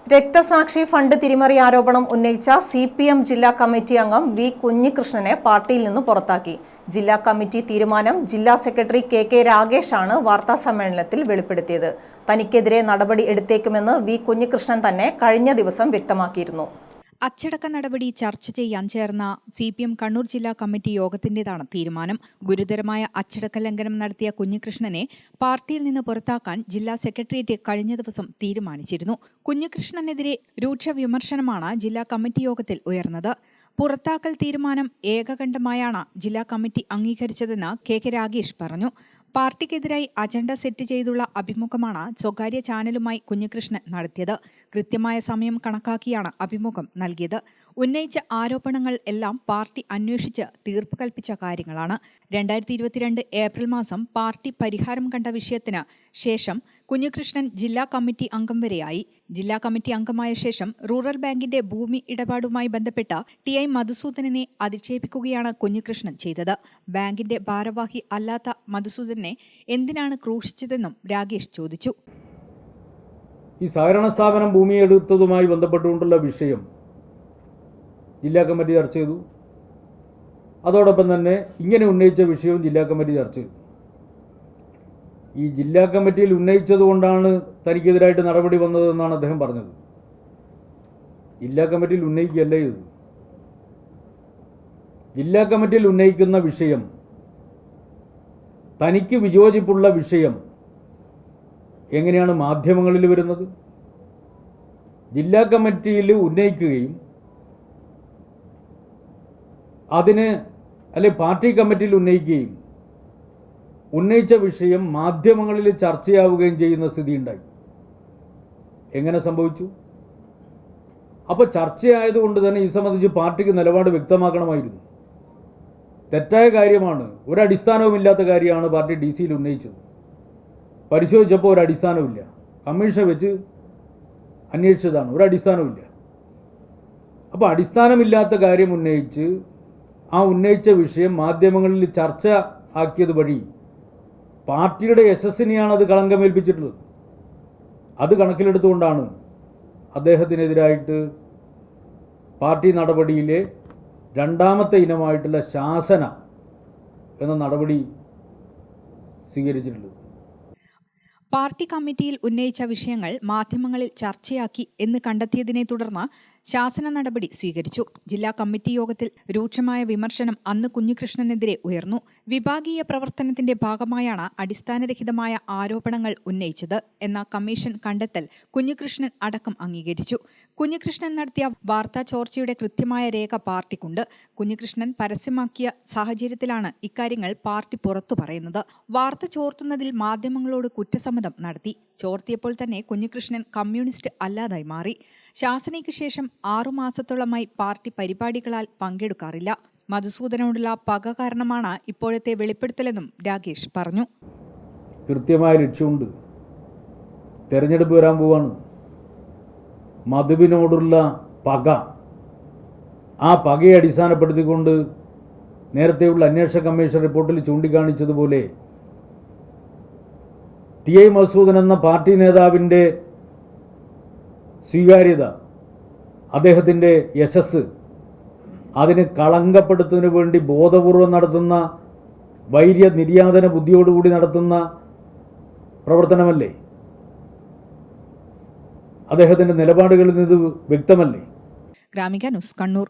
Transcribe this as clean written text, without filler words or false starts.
രക്തസാക്ഷി ഫണ്ട് തിരിമറി ആരോപണം ഉന്നയിച്ച CPM ജില്ലാ കമ്മിറ്റി അംഗം വി കുഞ്ഞികൃഷ്ണനെ പാർട്ടിയിൽ നിന്ന് പുറത്താക്കി. ജില്ലാ കമ്മിറ്റി തീരുമാനം ജില്ലാ സെക്രട്ടറി KK രാഗേഷാണ് വാർത്താസമ്മേളനത്തിൽ വെളിപ്പെടുത്തിയത്. തനിക്കെതിരെ നടപടി എടുത്തേക്കുമെന്ന് വി കുഞ്ഞികൃഷ്ണൻ തന്നെ കഴിഞ്ഞ ദിവസം വ്യക്തമാക്കിയിരുന്നു. അച്ചടക്ക നടപടി ചർച്ച ചെയ്യാൻ ചേർന്ന CPM കണ്ണൂർ ജില്ലാ കമ്മിറ്റി യോഗത്തിന്റേതാണ് തീരുമാനം. ഗുരുതരമായ അച്ചടക്ക ലംഘനം നടത്തിയ കുഞ്ഞികൃഷ്ണനെ പാർട്ടിയിൽ നിന്ന് പുറത്താക്കാൻ ജില്ലാ സെക്രട്ടേറിയറ്റ് കഴിഞ്ഞ ദിവസം തീരുമാനിച്ചിരുന്നു. കുഞ്ഞികൃഷ്ണനെതിരെ രൂക്ഷ വിമർശനമാണ് ജില്ലാ കമ്മിറ്റി യോഗത്തിൽ ഉയർന്നത്. പുറത്താക്കൽ തീരുമാനം ഏകകണ്ഠമായാണ് ജില്ലാ കമ്മിറ്റി അംഗീകരിച്ചതെന്ന് KK രാഗേഷ് പറഞ്ഞു. പാർട്ടിക്കെതിരായി അജണ്ട സെറ്റ് ചെയ്തുള്ള അഭിമുഖമാണ് സ്വകാര്യ ചാനലുമായി കുഞ്ഞികൃഷ്ണൻ നടത്തിയത്. കൃത്യമായ സമയം കണക്കാക്കിയാണ് അഭിമുഖം നൽകിയത്. ഉന്നയിച്ച ആരോപണങ്ങൾ എല്ലാം പാർട്ടി അന്വേഷിച്ച് തീർപ്പ് കൽപ്പിച്ച കാര്യങ്ങളാണ്. 2022 ഏപ്രിൽ മാസം പാർട്ടി പരിഹാരം കണ്ട വിഷയത്തിന് ശേഷം കുഞ്ഞികൃഷ്ണൻ ജില്ലാ കമ്മിറ്റി അംഗം വരെയായി. ജില്ലാ കമ്മിറ്റി അംഗമായ ശേഷം റൂറൽ ബാങ്കിന്റെ ഭൂമി ഇടപാടുമായി ബന്ധപ്പെട്ട TI മധുസൂദനനെ അധിക്ഷേപിക്കുകയാണ് കുഞ്ഞികൃഷ്ണൻ ചെയ്തത്. ബാങ്കിന്റെ ഭാരവാഹി അല്ലാത്ത മധുസൂദനെ എന്തിനാണ് ക്രൂശിച്ചതെന്നും രാഗേഷ് ചോദിച്ചു. ഈ സഹകരണ സ്ഥാപനം ഭൂമി എടുത്തതുമായി ബന്ധപ്പെട്ടുകൊണ്ടുള്ള വിഷയം ജില്ലാ കമ്മിറ്റി ചർച്ച ചെയ്തു. അതോടൊപ്പം തന്നെ ഇങ്ങനെ ഉന്നയിച്ച വിഷയവും ജില്ലാ കമ്മിറ്റി ചർച്ച ചെയ്തു. ഈ ജില്ലാ കമ്മിറ്റിയിൽ ഉന്നയിച്ചതുകൊണ്ടാണ് തനിക്കെതിരായിട്ട് നടപടി വന്നതെന്നാണ് അദ്ദേഹം പറഞ്ഞത്. ജില്ലാ കമ്മിറ്റിയിൽ ഉന്നയിക്കുകയല്ല ഇത്. ജില്ലാ കമ്മിറ്റിയിൽ ഉന്നയിക്കുന്ന വിഷയം, തനിക്ക് വിയോജിപ്പുള്ള വിഷയം എങ്ങനെയാണ് മാധ്യമങ്ങളിൽ വരുന്നത്? ജില്ലാ കമ്മിറ്റിയിൽ ഉന്നയിക്കുകയും പാർട്ടി കമ്മിറ്റിയിൽ ഉന്നയിക്കുകയും ഉന്നയിച്ച വിഷയം മാധ്യമങ്ങളിൽ ചർച്ചയാവുകയും ചെയ്യുന്ന സ്ഥിതിയുണ്ടായി. എങ്ങനെ സംഭവിച്ചു? അപ്പോൾ ചർച്ചയായതുകൊണ്ട് തന്നെ ഈ സംബന്ധിച്ച് പാർട്ടിക്ക് നിലപാട് വ്യക്തമാക്കണമായിരുന്നു. തെറ്റായ കാര്യമാണ്, ഒരടിസ്ഥാനവുമില്ലാത്ത കാര്യമാണ് പാർട്ടി DC-യിൽ ഉന്നയിച്ചത്. പരിശോധിച്ചപ്പോൾ ഒരടിസ്ഥാനവുമില്ല. കമ്മീഷൻ വെച്ച് അന്വേഷിച്ചതാണ്, ഒരടിസ്ഥാനവുമില്ല. അപ്പോൾ അടിസ്ഥാനമില്ലാത്ത കാര്യം ഉന്നയിച്ച് ആ ഉന്നയിച്ച വിഷയം മാധ്യമങ്ങളിൽ ചർച്ച ആക്കിയത് വഴി പാർട്ടിയുടെ യശസ്സിനെയാണ് അത് കളങ്കമേൽപ്പിച്ചിട്ടുള്ളത്. അത് കണക്കിലെടുത്തുകൊണ്ടാണ് അദ്ദേഹത്തിനെതിരായിട്ട് പാർട്ടി നടപടിയിലെ രണ്ടാമത്തെ ഇനമായിട്ടുള്ള ശാസന എന്ന നടപടി സ്വീകരിച്ചിട്ടുള്ളത്. പാർട്ടി കമ്മിറ്റിയിൽ ഉന്നയിച്ച വിഷയങ്ങൾ മാധ്യമങ്ങളിൽ ചർച്ചയാക്കി എന്ന് കണ്ടെത്തിയതിനെ തുടർന്ന് ശാസന നടപടി സ്വീകരിച്ചു. ജില്ലാ കമ്മിറ്റി യോഗത്തിൽ രൂക്ഷമായ വിമർശനം അന്ന് കുഞ്ഞികൃഷ്ണനെതിരെ ഉയർന്നു. വിഭാഗീയ പ്രവർത്തനത്തിന്റെ ഭാഗമായാണ് അടിസ്ഥാനരഹിതമായ ആരോപണങ്ങൾ ഉന്നയിച്ചത് എന്ന കമ്മീഷൻ കണ്ടെത്തൽ കുഞ്ഞികൃഷ്ണൻ അടക്കം അംഗീകരിച്ചു. കുഞ്ഞികൃഷ്ണൻ നടത്തിയ വാർത്താ ചോർച്ചയുടെ കൃത്യമായ രേഖ പാർട്ടിക്കുണ്ട്. കുഞ്ഞികൃഷ്ണൻ പരസ്യമാക്കിയ സാഹചര്യത്തിലാണ് ഇക്കാര്യങ്ങൾ പാർട്ടി പുറത്തു പറയുന്നത്. വാർത്ത ചോർത്തുന്നതിൽ മാധ്യമങ്ങളോട് കുറ്റസമ്മതം നടത്തി. ചോർത്തിയപ്പോൾ തന്നെ കുഞ്ഞികൃഷ്ണൻ കമ്മ്യൂണിസ്റ്റ് അല്ലാതായി മാറി. ശാസനയ്ക്ക് ശേഷം 6 മാസത്തോളമായി പാർട്ടി പരിപാടികളാൽ പങ്കെടുക്കാറില്ല. മധുസൂദനോടുള്ള പക കാരണമാണ് ഇപ്പോഴത്തെ വെളിപ്പെടുത്തലെന്നും രാഗേഷ് പറഞ്ഞു. കൃത്യമായ ലക്ഷ്യമുണ്ട്. തെരഞ്ഞെടുപ്പ് വരാൻ പോവാണ്. മധുവിനോടുള്ള പക, ആ പകയെ അടിസ്ഥാനപ്പെടുത്തിക്കൊണ്ട് നേരത്തെയുള്ള അന്വേഷണ കമ്മീഷൻ റിപ്പോർട്ടിൽ ചൂണ്ടിക്കാണിച്ചതുപോലെ TI മധുസൂദൻ എന്ന പാർട്ടി നേതാവിൻ്റെ സ്വീകാര്യത, അദ്ദേഹത്തിൻ്റെ യശസ്, അതിന് കളങ്കപ്പെടുത്തുന്നതിന് വേണ്ടി ബോധപൂർവം നടത്തുന്ന വൈര്യ നിര്യാതന ബുദ്ധിയോടുകൂടി നടത്തുന്ന പ്രവർത്തനമല്ലേ? അദ്ദേഹത്തിൻ്റെ നിലപാടുകളിൽ നിന്ന് വ്യക്തമല്ലേ? ഗ്രാമിക ന്യൂസ്, കണ്ണൂർ.